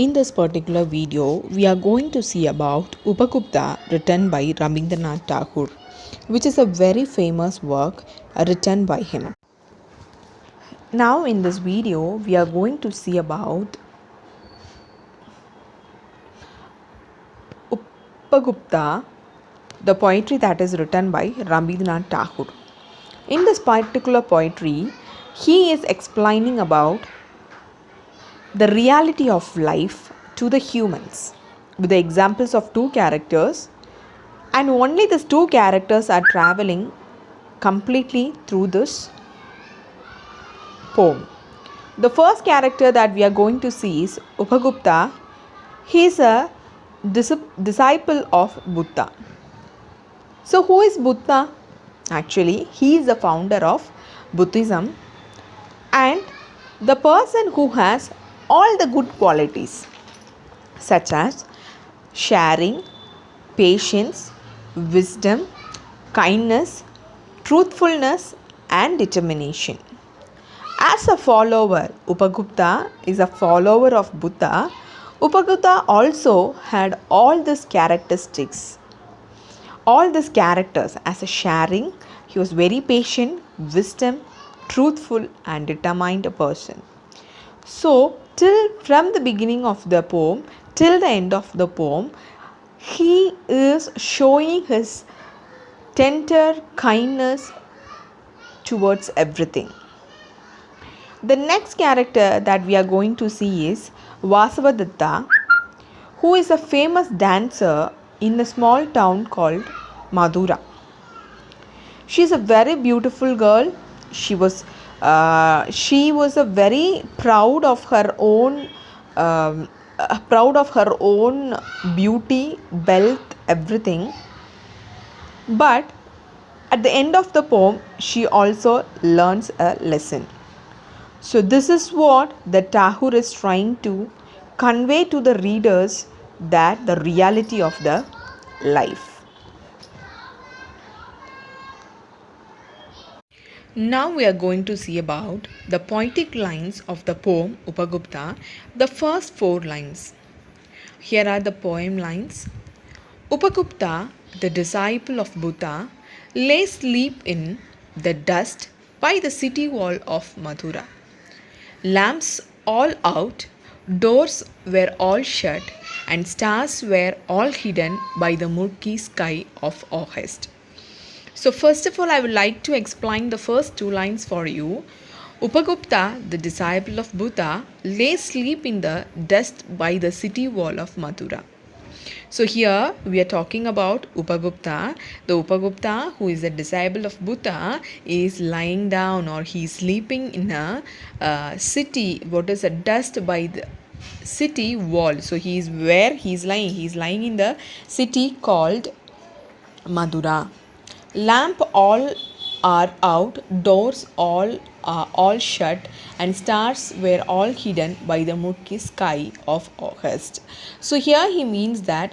In this particular video, we are going to see about Upagupta written by Rabindranath Tagore, which is a very famous work written by him. Now in this video, we are going to see about Upagupta, the poetry that is written by Rabindranath Tagore. In this particular poetry, he is explaining about the reality of life to the humans with the examples of two characters, and only these two characters are traveling completely through this poem. The first character that we are going to see is Upagupta. He is a disciple of Buddha. So who is Buddha? Actually, he is the founder of Buddhism and the person who has all the good qualities such as sharing, patience, wisdom, kindness, truthfulness and determination. As a follower, Upagupta is a follower of Buddha. Upagupta also had all these characteristics. All these characters as a sharing, he was very patient, wisdom, truthful and determined person. So from the beginning of the poem till the end of the poem, he is showing his tender kindness towards everything. The next character that we are going to see is Vasavadatta, who is a famous dancer in a small town called Madura. She is a very beautiful girl. She was a very proud of her own beauty, wealth, everything. But at the end of the poem, she also learns a lesson. So this is what the Tagore is trying to convey to the readers, that the reality of the life. Now we are going to see about the poetic lines of the poem Upagupta, the first 4 lines. Here are the poem lines. Upagupta, the disciple of Buddha, lay asleep in the dust by the city wall of Mathura. Lamps all out, doors were all shut, and stars were all hidden by the murky sky of August. So first of all, I would like to explain the first 2 lines for you. Upagupta, the disciple of Buddha, lay asleep in the dust by the city wall of Mathura. So here we are talking about Upagupta. The Upagupta, who is a disciple of Buddha, is lying down, or he is sleeping in a city. What is a dust by the city wall? So he is where he is lying. He is lying in the city called Madura. Lamp all are out, doors all shut, and stars were all hidden by the murky sky of August. So here he means that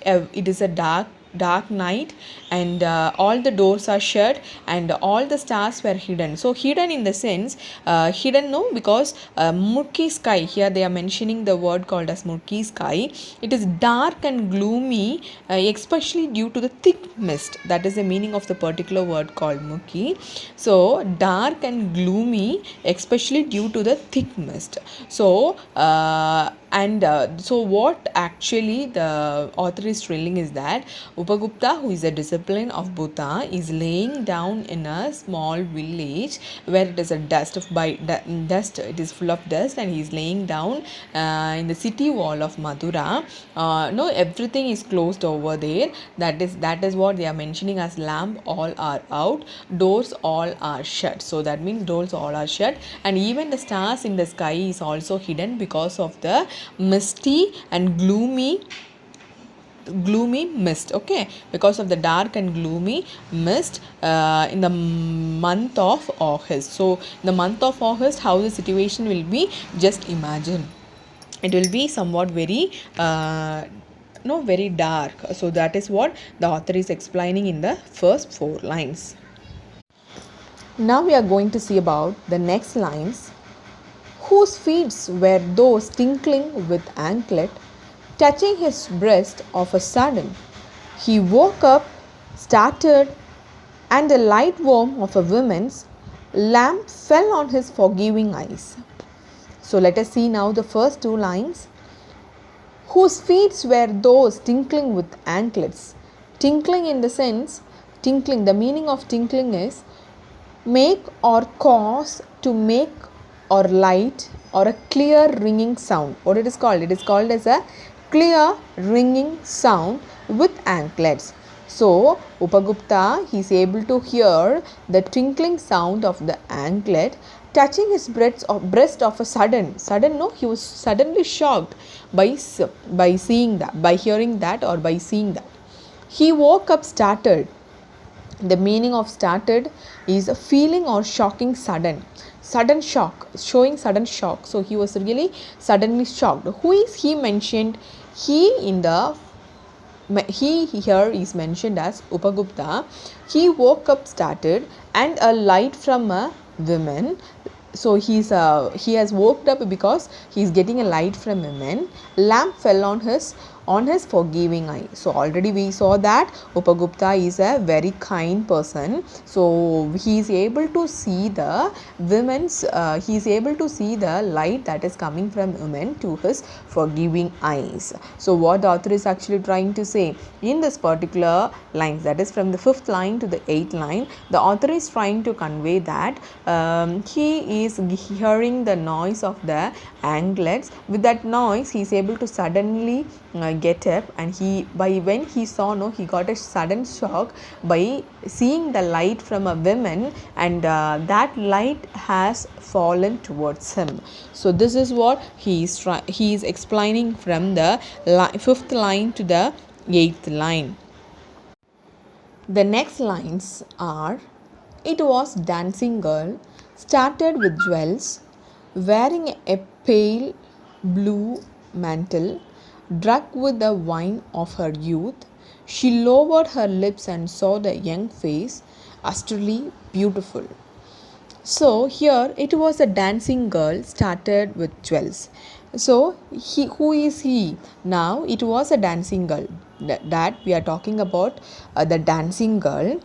it is a dark night, and all the doors are shut and all the stars were hidden. So hidden in the sense, hidden no, because murky sky, here they are mentioning the word called as murky sky. It is dark and gloomy, especially due to the thick mist. That is the meaning of the particular word called murky. So dark and gloomy, especially due to the thick mist. So so what actually the author is telling is that Upagupta, who is a disciple of Buddha, is laying down in a small village where it is a dust. It is full of dust, and he is laying down in the city wall of Mathura. Everything is closed over there. That is what they are mentioning as lamp all are out, doors all are shut. So that means doors all are shut, and even the stars in the sky is also hidden because of the misty and gloomy mist. Okay, because of the dark and gloomy mist in the month of August. So in the month of August, how the situation will be, just imagine. It will be somewhat very very dark. So that is what the author is explaining in the first 4 lines. Now we are going to see about the next lines. whose feet were those tinkling with anklet, touching his breast of a sudden. He woke up, started, and the light warmth of a woman's lamp fell on his forgiving eyes. So let us see now the first two lines. Whose feet were those tinkling with anklets. Tinkling in the sense, tinkling, the meaning of tinkling is make or cause to make or light or a clear ringing sound. What it is called? It is called as a clear ringing sound with anklets. So Upagupta, he is able to hear the tinkling sound of the anklet touching his breast of a sudden, no, he was suddenly shocked by seeing that, by hearing that or by seeing that. He woke up startled. The meaning of startled is a feeling or shocking sudden shock, showing sudden shock. So he was really suddenly shocked. Who is he mentioned? He here is mentioned as Upagupta. He woke up startled and a light from a woman. So he has woke up because he is getting a light from a man. Lamp fell on his forgiving eye. So already we saw that Upagupta is a very kind person. So he is able to see the he is able to see the light that is coming from women to his forgiving eyes. So what the author is actually trying to say in this particular lines, that is from the 5th line to the 8th line, the author is trying to convey that he is hearing the noise of the anklets. With that noise, he is able to suddenly get up, and when he saw, he got a sudden shock by seeing the light from a woman, and that light has fallen towards him. So this is what he is explaining from the 5th line to the 8th line. The next lines are: it was dancing girl, started with jewels, wearing a pale blue mantle, drunk with the wine of her youth. She lowered her lips and saw the young face, utterly beautiful. So here it was a dancing girl started with jewels. So who is he? Now it was a dancing girl that we are talking about, the dancing girl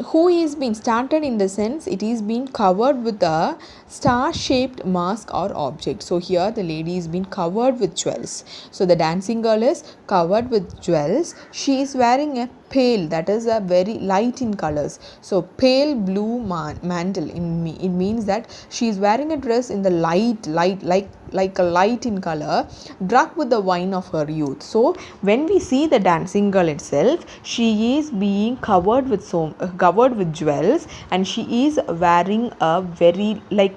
who is being started in the sense it is being covered with a star shaped mask or object. So here the lady is being covered with jewels. So the dancing girl is covered with jewels. She is wearing a pale, that is a very light in colors. So pale blue mantle, it means that she is wearing a dress in the light like a light in color, drunk with the wine of her youth. So when we see the dancing girl itself, she is being covered with jewels, and she is wearing a very light,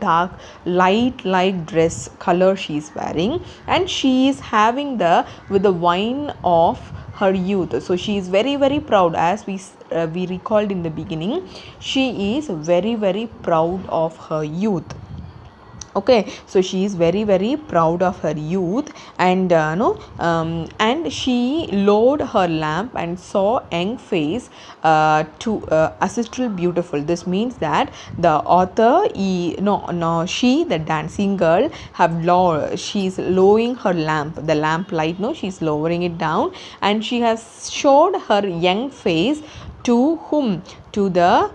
dark, light dress color she is wearing, and she is having with the wine of her youth. So she is very, very proud, as we recalled in the beginning. She is very, very proud of her youth. Okay, so she is very, very proud of her youth, and and she lowered her lamp and saw young face to ancestral beautiful. This means that the author she, the dancing girl, she is lowering her lamp, the lamp light, she is lowering it down, and she has showed her young face to whom? To the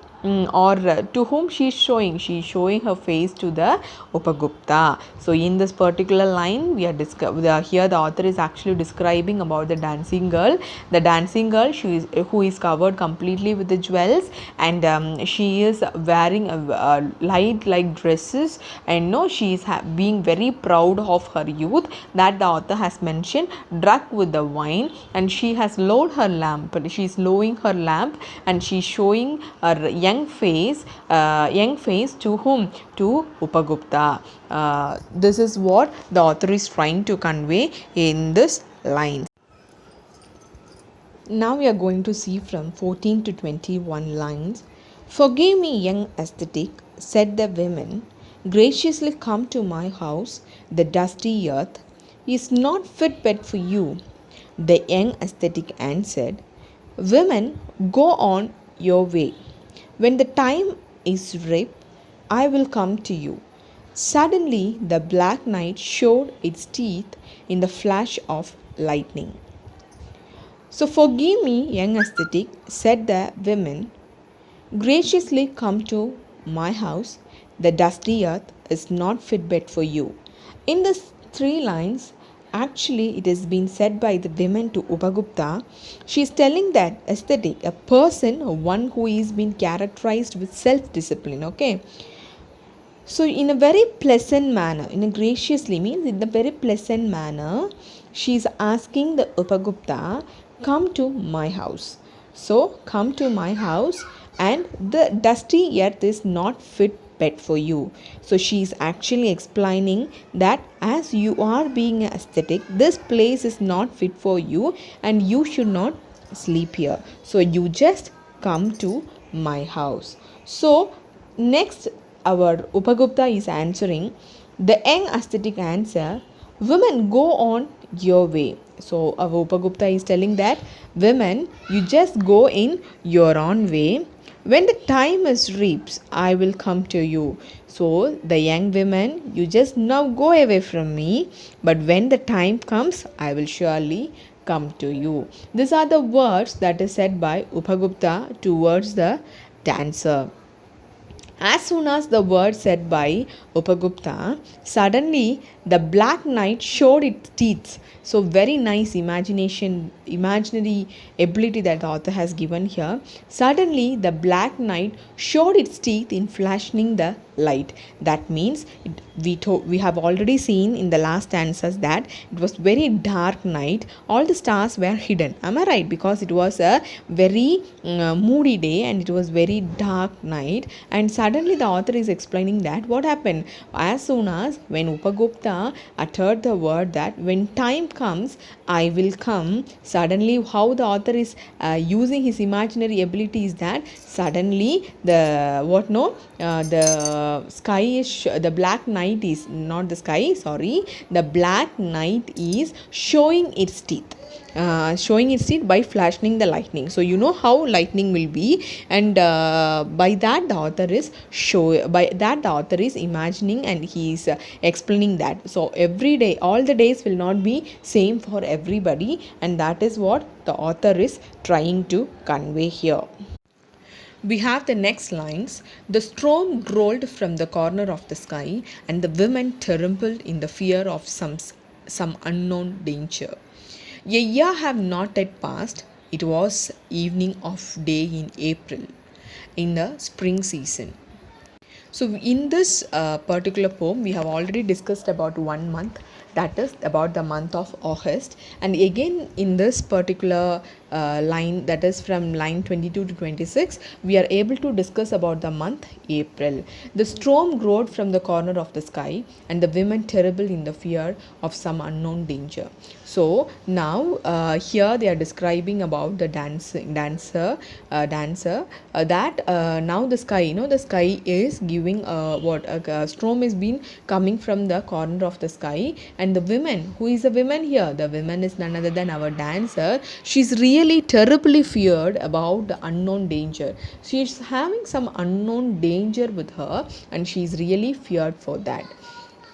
to whom she is showing? She is showing her face to the Upagupta. So in this particular line, we are here the author is actually describing about the dancing girl. The dancing girl, who is covered completely with the jewels, and she is wearing a light dresses, and she is being very proud of her youth, that the author has mentioned, drunk with the wine, and she has lowered her lamp. She is lowering her lamp, and she is showing her young face to whom? To Upagupta. This is what the author is trying to convey in this line. Now we are going to see from 14 to 21 lines. Forgive me, young ascetic, said the women. Graciously come to my house. The dusty earth is not fit bed for you. The young ascetic answered, women, go on your way. When the time is ripe, I will come to you. Suddenly, the black knight showed its teeth in the flash of lightning. So, forgive me, young ascetic, said the women. Graciously come to my house. The dusty earth is not fit bed for you. In these three lines, actually, it has been said by the women to Upagupta. She is telling that aesthetic, a person, one who is been characterized with self discipline. Okay, so, in a very pleasant manner, in a graciously means in a very pleasant manner, she is asking the Upagupta, come to my house. So, come to my house, and the dusty earth is not fit bed for you. So, she is actually explaining that as you are being aesthetic, this place is not fit for you, and you should not sleep here. So, you just come to my house. So, next our Upagupta is answering. The young ascetic answer, women go on your way. So our Upagupta is telling that women, you just go in your own way. When the time is reaps, I will come to you. So the young women, you just now go away from me. But when the time comes, I will surely come to you. These are the words that is said by Upagupta towards the dancer. As soon as the word said by Upagupta, suddenly the black knight showed its teeth. So very nice imaginary ability that the author has given here. Suddenly the black knight showed its teeth in flashing the light. That means we have already seen in the last answers that it was very dark night. All the stars were hidden. Am I right? Because it was a very moody day and it was very dark night. And suddenly the author is explaining that what happened as soon as when Upagupta uttered the word that when time comes I will come. Suddenly how the author is using his imaginary ability is that suddenly the the sky is the black night is not the sky, sorry, the black night is showing its teeth. Showing its teeth by flashing the lightning. So you know how lightning will be, and by that the author is imagining and he is explaining that. So every day, all the days will not be same for everybody, and that is what the author is trying to convey here. We have the next lines. The storm rolled from the corner of the sky, and the women trembled in the fear of some unknown danger. A year have not yet passed. It was evening of day in April, in the spring season. So in this particular poem, we have already discussed about 1 month, that is about the month of August. And again in this particular line, that is from line 22 to 26, we are able to discuss about the month April. The storm growled from the corner of the sky, and the women terrible in the fear of some unknown danger. So now here they are describing about the dancer that now the sky, the sky is giving a storm is been coming from the corner of the sky, and the women, who is the women here, the women is none other than our dancer. She's really terribly feared about the unknown danger. She's having some unknown danger with her, and she's really feared for that.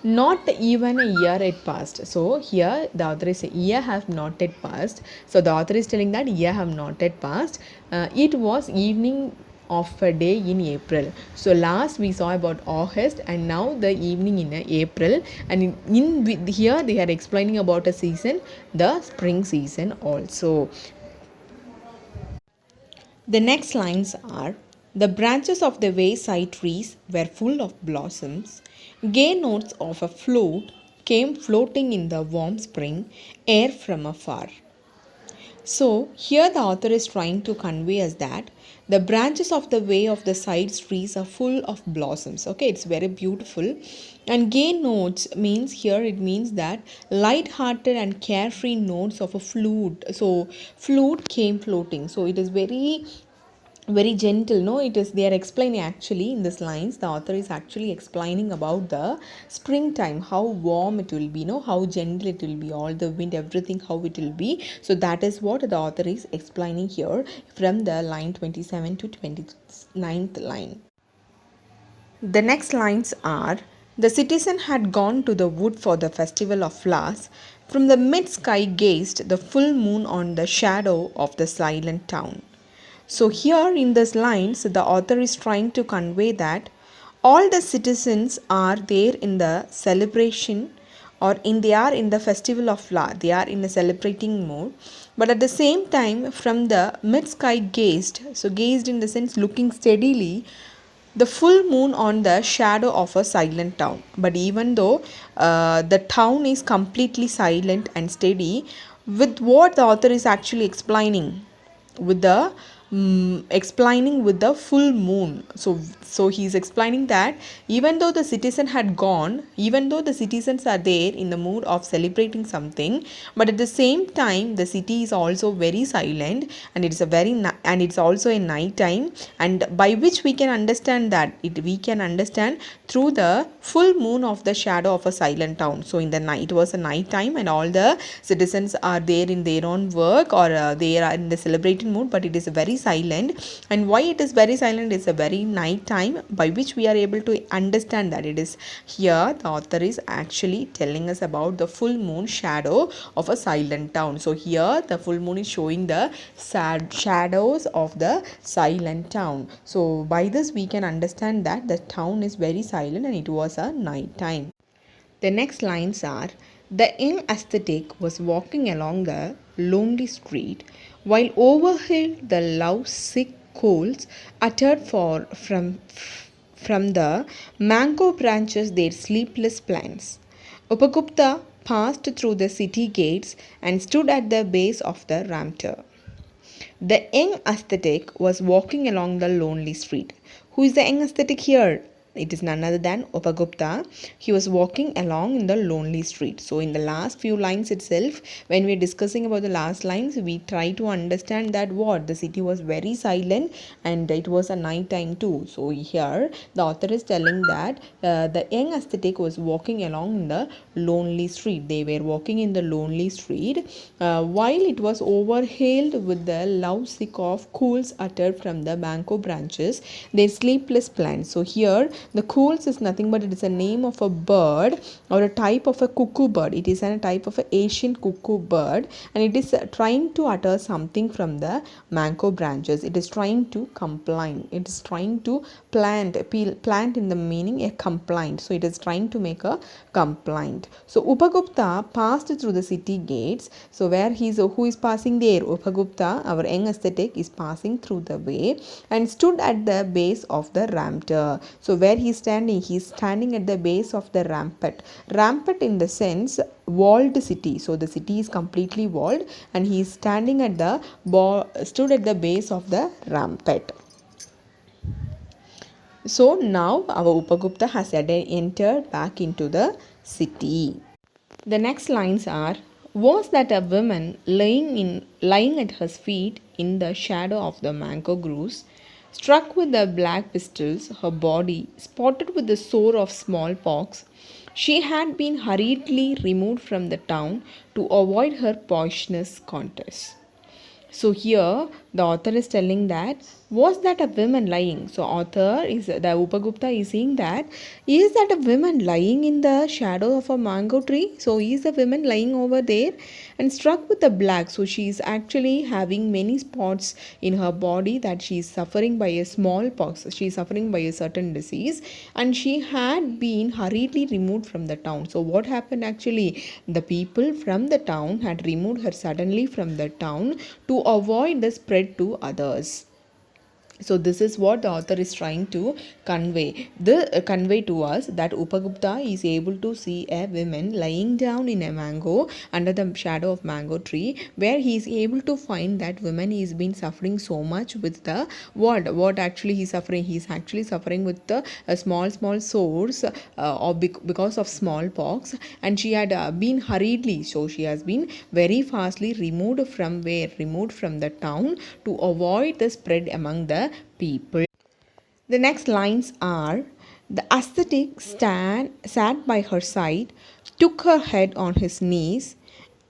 Not even a year had passed. So here the author is saying year have not yet passed. So the author is telling that year have not yet passed. It was evening of a day in April. So last we saw about August, and now the evening in April, and in here they are explaining about a season, the spring season also. The next lines are: the branches of the wayside trees were full of blossoms. Gay notes of a flute came floating in the warm spring air from afar. So, here the author is trying to convey us that the branches of the way of the side trees are full of blossoms. Okay, it's very beautiful. And gay notes means here it means that light-hearted and carefree notes of a flute. So, flute came floating. So, it is very gentle, no, it is, they are explaining actually in this lines, the author is actually explaining about the springtime, how warm it will be, how gentle it will be, all the wind, everything, how it will be. So that is what the author is explaining here from the line 27 to 29th line. The next lines are: The citizen had gone to the wood for the festival of flowers. From the mid sky gazed the full moon on the shadow of the silent town. So, here in these lines, the author is trying to convey that all the citizens are there in the celebration or they are in the festival of flower, they are in a celebrating mood, but at the same time from the mid sky gazed, so gazed in the sense looking steadily the full moon on the shadow of a silent town. But even though the town is completely silent and steady, with what the author is actually explaining, with the explaining with the full moon. So he's explaining that even though the citizen had gone, even though the citizens are there in the mood of celebrating something, but at the same time the city is also very silent, and it's a and it's also a night time, and by which we can understand that we can understand through the full moon of the shadow of a silent town. So in the night, it was a night time, and all the citizens are there in their own work, or they are in the celebrating mood, but it is very silent. And why it is very silent? It's a very night time, by which we are able to understand that it is here the author is actually telling us about the full moon shadow of a silent town. So here the full moon is showing the sad shadows of the silent town. So by this we can understand that the town is very silent and it was a night time. The next lines are: the young ascetic was walking along the lonely street, while overhead the love-sick coals uttered from the mango branches their sleepless plans. Upagupta passed through the city gates and stood at the base of the rampart. The young ascetic was walking along the lonely street. Who is the young ascetic here? It is none other than Upagupta. He was walking along in the lonely street. So in the last few lines itself, when we are discussing about the last lines, we try to understand that what the city was very silent and it was a night time too. So here the author is telling that the young ascetic was walking along in the lonely street. They were walking in the lonely street while it was overhailed with the love sick of cools uttered from the mango branches, their sleepless plants. So here the cools is nothing but it is a name of a bird or a type of a cuckoo bird. It is a type of an Asian cuckoo bird, and it is trying to utter something from the mango branches. It is trying to complain. It is trying to plant in the meaning a complaint. So it is trying to make a complaint. So Upagupta passed through the city gates. So who is passing there? Upagupta, our young ascetic, is passing through the way and stood at the base of the rampart. So where he is standing at the base of the rampart. Rampart in the sense walled city. So the city is completely walled, and he is standing at the stood at the base of the rampart. So now our Upagupta has entered back into the city. The next lines are: was that a woman lying at her feet in the shadow of the mango groves, struck with the black pistols, her body spotted with the sore of smallpox. She had been hurriedly removed from the town to avoid her poisonous contest. So here the author is telling that was that a woman lying. So the Upagupta is saying that is that a woman lying in the shadow of a mango tree. So is the woman lying over there and struck with the black. So she is actually having many spots in her body that she is suffering by a smallpox. She is suffering by a certain disease, and she had been hurriedly removed from the town. So what happened actually? The people from the town had removed her suddenly from the town to avoid the spread to others. So this is what the author is trying to convey to us, that Upagupta is able to see a woman lying down in a mango under the shadow of mango tree, where he is able to find that woman is been suffering so much with the what actually he is suffering. He is actually suffering with the small sores because of smallpox, and she had been hurriedly, so she has been very fastly removed from the town to avoid the spread among the people. The next lines are: the ascetic sat by her side, took her head on his knees,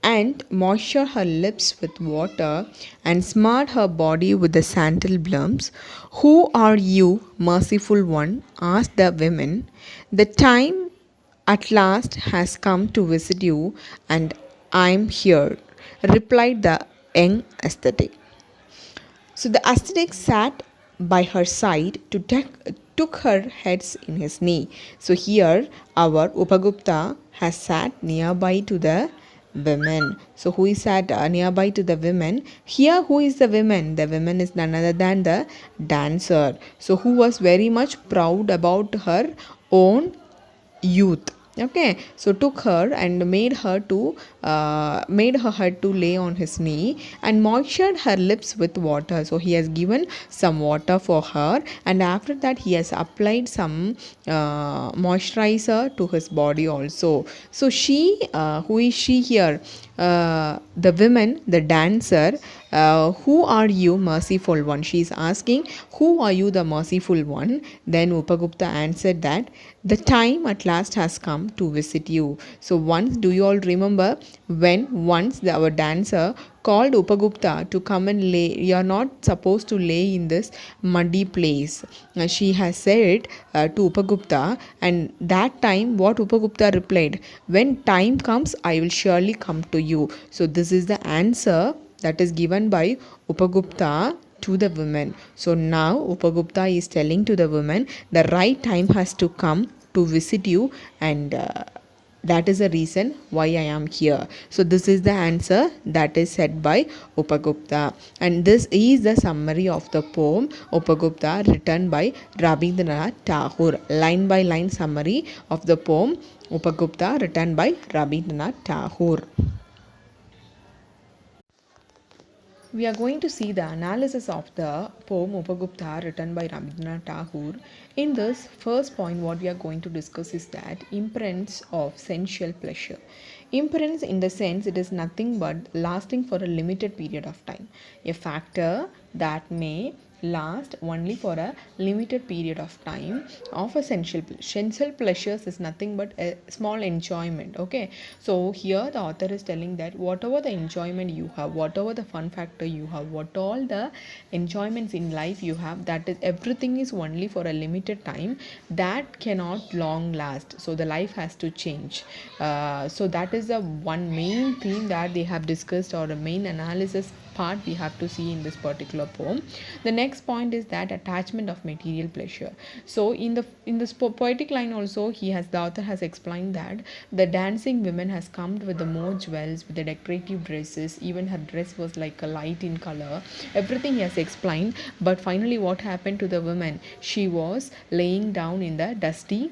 and moistured her lips with water, and smarted her body with the sandal blooms. Who are you, merciful one? Asked the women. The time at last has come to visit you, and I'm here, replied the young ascetic. So the ascetic sat by her side to took her heads in his knee. So here our Upagupta has sat nearby to the women. So who is sat nearby to the women? Here who is the women? The women is none other than the dancer. So who was very much proud about her own youth. Okay, so took her and made her head to lay on his knee and moistured her lips with water. So he has given some water for her, and after that he has applied some moisturizer to his body also. So she who is she here? The women, the dancer, who are you, merciful one? She is asking, who are you, the merciful one? Then Upagupta answered that the time at last has come to visit you. So once, do you all remember when once our dancer called Upagupta to come and lay? You are not supposed to lay in this muddy place. She has said to Upagupta, and that time what Upagupta replied, when time comes, I will surely come to you. So this is the answer that is given by Upagupta to the women. So now Upagupta is telling to the women, the right time has to come to visit you, and that is the reason why I am here. So this is the answer that is said by Upagupta, and this is the summary of the poem Upagupta written by Rabindranath Tagore. Line by line summary of the poem Upagupta written by Rabindranath Tagore. We are going to see the analysis of the poem Upagupta written by Rabindranath Tagore. In this first point, what we are going to discuss is that imprints of sensual pleasure. Imprints, in the sense, it is nothing but lasting for a limited period of time, a factor that may last only for a limited period of time of a sensual pleasures is nothing but a small enjoyment. Okay, so here the author is telling that whatever the enjoyment you have, whatever the fun factor you have, what all the enjoyments in life you have, that is everything is only for a limited time, that cannot long last. So the life has to change. So that is the one main theme that they have discussed, or the main analysis part we have to see in this particular poem. The next point is that attachment of material pleasure. So in this poetic line also, the author has explained that the dancing women has come with the more jewels, with the decorative dresses, even her dress was like a light in color, everything he has explained. But finally what happened to the woman? She was laying down in the dusty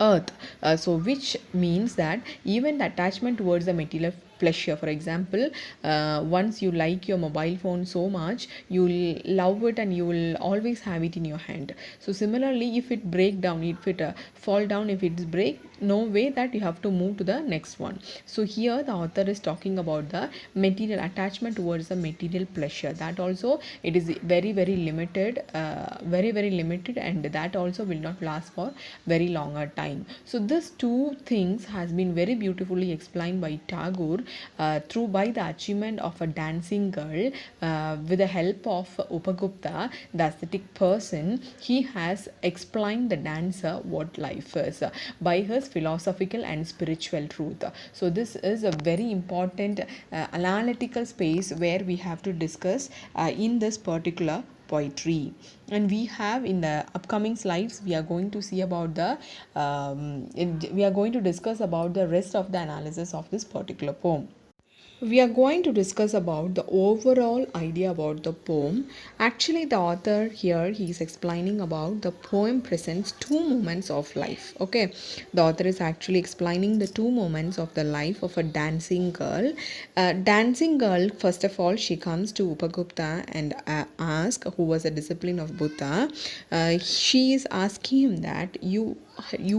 earth. So which means that even the attachment towards the material pleasure, for example, once you like your mobile phone so much, you will love it and you will always have it in your hand. So similarly, if it break down, if it fall down, if it break, no way that you have to move to the next one. So here the author is talking about the material attachment towards the material pleasure, that also it is very very limited, very limited, and that also will not last for very longer time. So this two things has been very beautifully explained by Tagore through by the achievement of a dancing girl with the help of Upagupta, the aesthetic person. He has explained the dancer what life is by his philosophical and spiritual truth. So this is a very important analytical space where we have to discuss in this particular poetry. And we have in the upcoming slides, we are going to see about the we are going to discuss about the rest of the analysis of this particular poem. We are going to discuss about the overall idea about the poem. Actually, the author here, he is explaining about the poem presents two moments of life. Okay, the author is actually explaining the two moments of the life of a dancing girl. Dancing girl, first of all, she comes to Upagupta and asks, who was a disciple of Buddha. She is asking him that you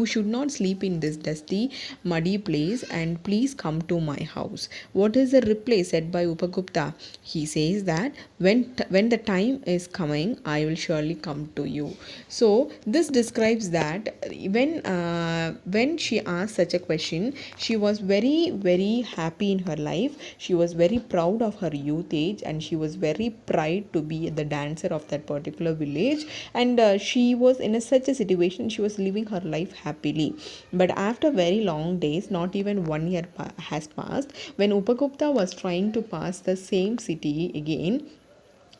should not sleep in this dusty muddy place, and please come to my house. What is the reply said by Upagupta? He says that when the time is coming, I will surely come to you. So this describes that when she asked such a question, she was very very happy in her life. She was very proud of her youth age, and she was very proud to be the dancer of that particular village. And she was in such a situation, she was living her life happily. But after very long days, not even 1 year has passed, when Upagupta was trying to pass the same city again,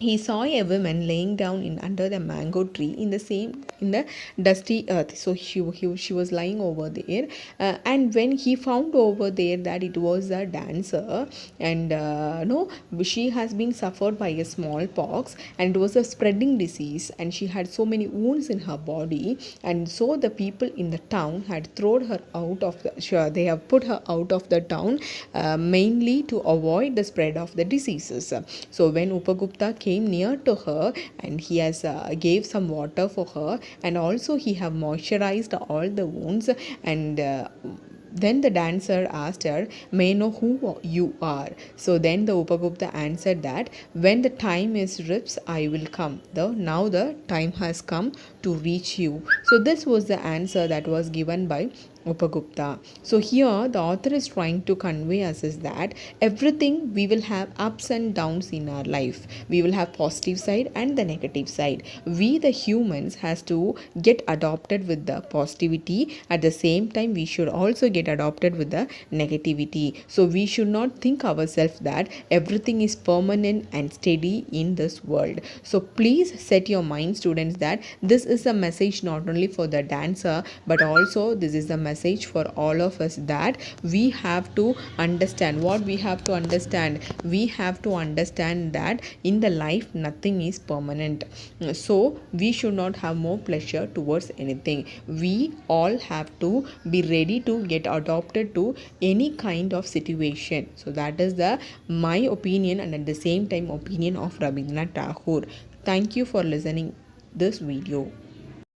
he saw a woman laying down under the mango tree in the dusty earth. So she was lying over there, and when he found over there that it was a dancer, and no, she has been suffered by a smallpox, and it was a spreading disease, and she had so many wounds in her body, and so the people in the town had thrown her out of the sure they have put her out of the town, mainly to avoid the spread of the diseases. So when Upagupta came near to her, and he has gave some water for her, and also he have moisturized all the wounds, and then the dancer asked her, "May I know who you are?" So then the Upagupta answered that, "When the time is rips, I will come. Now the time has come to reach you." So this was the answer that was given by Upagupta. So here the author is trying to convey us is that everything we will have ups and downs in our life. We will have positive side and the negative side. We the humans has to get adopted with the positivity. At the same time, we should also get adopted with the negativity. So we should not think ourselves that everything is permanent and steady in this world. So please set your mind, students, that this is a message not only for the dancer, but also this is a message for all of us, that we have to understand what we have to understand. We have to understand that in the life nothing is permanent. So we should not have more pleasure towards anything. We all have to be ready to get adopted to any kind of situation. So that is the my opinion, and at the same time opinion of Rabindranath Tagore. Thank you for listening this video.